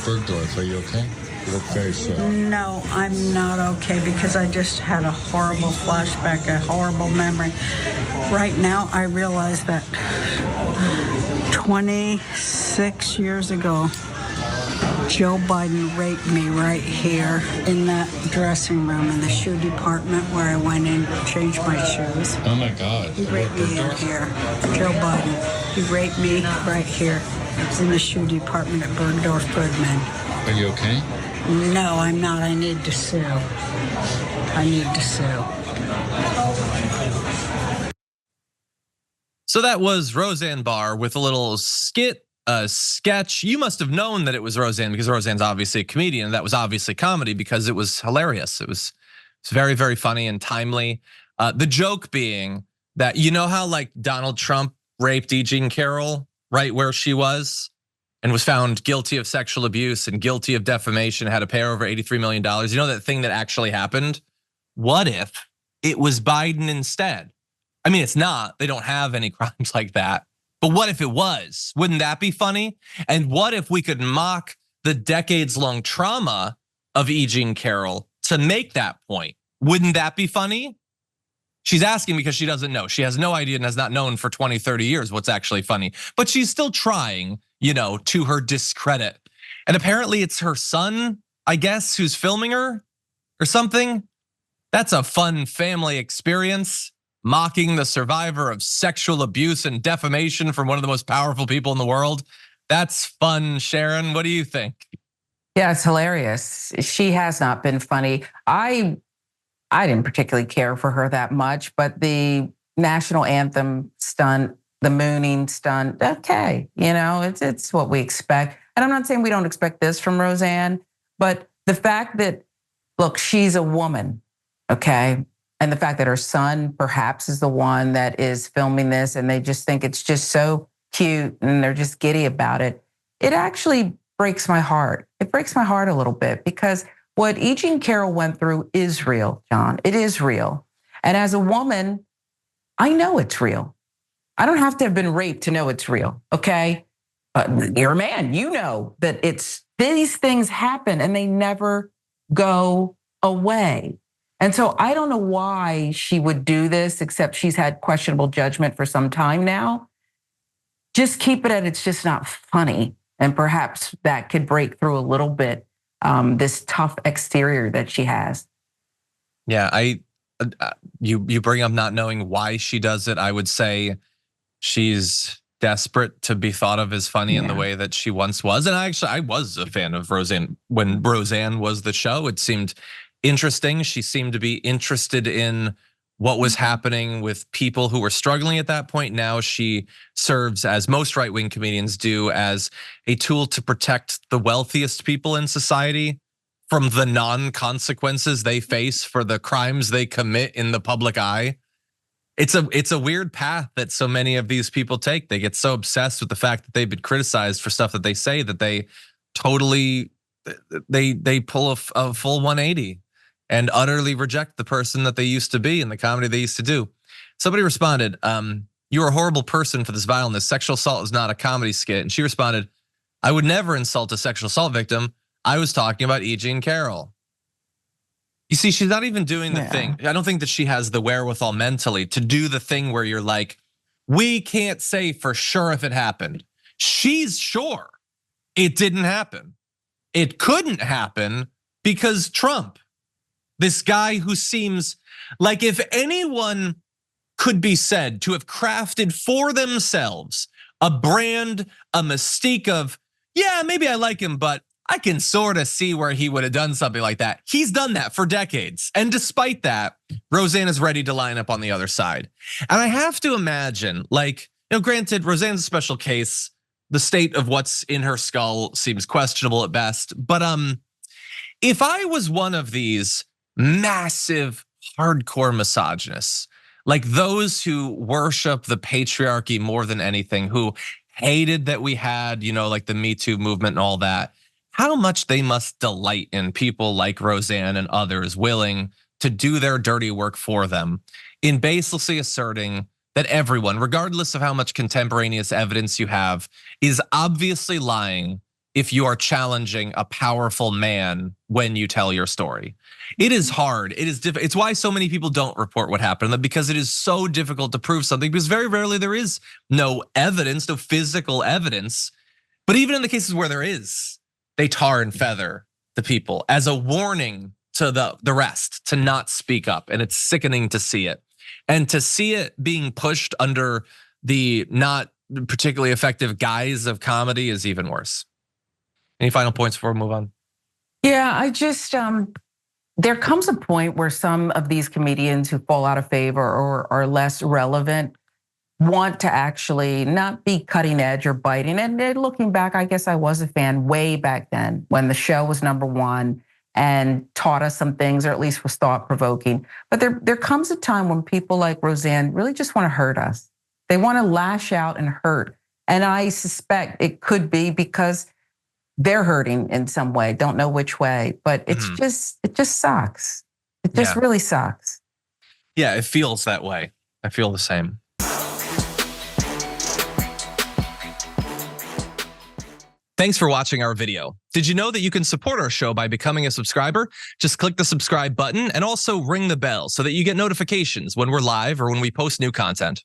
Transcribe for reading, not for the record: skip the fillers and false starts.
Bergdorf. Are you okay? You look very sick. No, I'm not okay because I just had a horrible flashback, a horrible memory. Right now, I realize that 26 years ago, Joe Biden raped me right here in that dressing room in the shoe department where I went in to change my shoes. Oh my God. He raped me in here. Joe Biden. He raped me right here in the shoe department at Bergdorf Goodman. Are you okay? No, I'm not. I need to sue. I need to sue. So that was Roseanne Barr with a little skit, a sketch. You must have known that it was Roseanne because Roseanne's obviously a comedian. That was obviously comedy because it was hilarious. It's very, very funny and timely. The joke being that you know how like Donald Trump raped E. Jean Carroll right where she was and was found guilty of sexual abuse and guilty of defamation, had to pay her over $83 million. You know that thing that actually happened? What if it was Biden instead? I mean, it's not. They don't have any crimes like that. But what if it was? Wouldn't that be funny? And what if we could mock the decades-long trauma of E. Jean Carroll to make that point? Wouldn't that be funny? She's asking because she doesn't know. She has no idea and has not known for 20, 30 years what's actually funny. But she's still trying, to her discredit. And apparently it's her son, I guess, who's filming her or something. That's a fun family experience. Mocking the survivor of sexual abuse and defamation from one of the most powerful people in the world. That's fun, Sharon. What do you think? Yeah, it's hilarious. She has not been funny. I didn't particularly care for her that much, but the national anthem stunt, the mooning stunt, okay, it's what we expect. And I'm not saying we don't expect this from Roseanne, but the fact that, look, she's a woman, okay? And the fact that her son perhaps is the one that is filming this and they just think it's just so cute and they're just giddy about it. It actually breaks my heart. It breaks my heart a little bit because what E. Jean Carroll went through is real, John. It is real. And as a woman, I know it's real. I don't have to have been raped to know it's real, okay? You're a man, you know that these things happen and they never go away. And so I don't know why she would do this, except she's had questionable judgment for some time now. Just keep it at it's just not funny. And perhaps that could break through a little bit, this tough exterior that she has. Yeah, you bring up not knowing why she does it. I would say she's desperate to be thought of as funny in the way that she once was. And I was a fan of Roseanne when Roseanne was the show. It seemed interesting. She seemed to be interested in what was happening with people who were struggling at that point. Now she serves, as most right-wing comedians do, as a tool to protect the wealthiest people in society from the non-consequences they face for the crimes they commit in the public eye. It's a weird path that so many of these people take. They get so obsessed with the fact that they've been criticized for stuff that they say that they totally, they pull a full 180. And utterly reject the person that they used to be and the comedy they used to do. Somebody responded, "You're a horrible person for this vileness. Sexual assault is not a comedy skit." And she responded, "I would never insult a sexual assault victim. I was talking about E. Jean Carroll." You see, she's not even doing the thing. I don't think that she has the wherewithal mentally to do the thing where you're like, we can't say for sure if it happened. She's sure it didn't happen. It couldn't happen because Trump. This guy who seems like if anyone could be said to have crafted for themselves a brand, a mystique of, yeah, maybe I like him, but I can sort of see where he would have done something like that. He's done that for decades. And despite that, Roseanne is ready to line up on the other side. And I have to imagine, granted, Roseanne's a special case. The state of what's in her skull seems questionable at best. But if I was one of these massive hardcore misogynists, like those who worship the patriarchy more than anything, who hated that we had, like the Me Too movement and all that, how much they must delight in people like Roseanne and others willing to do their dirty work for them in baselessly asserting that everyone, regardless of how much contemporaneous evidence you have, is obviously lying if you are challenging a powerful man when you tell your story. It is hard. It is difficult. It's why so many people don't report what happened, because it is so difficult to prove something, because very rarely there is no evidence, no physical evidence. But even in the cases where there is, they tar and feather the people as a warning to the rest to not speak up. And it's sickening to see it. And to see it being pushed under the not particularly effective guise of comedy is even worse. Any final points before we move on? Yeah, I just, there comes a point where some of these comedians who fall out of favor or are less relevant want to actually not be cutting edge or biting. And looking back, I guess I was a fan way back then when the show was #1 and taught us some things, or at least was thought provoking. But there comes a time when people like Roseanne really just want to hurt us. They want to lash out and hurt. And I suspect it could be because they're hurting in some way, don't know which way, but it just sucks. It just really sucks. Yeah, it feels that way. I feel the same. Thanks for watching our video. Did you know that you can support our show by becoming a subscriber? Just click the subscribe button and also ring the bell so that you get notifications when we're live or when we post new content.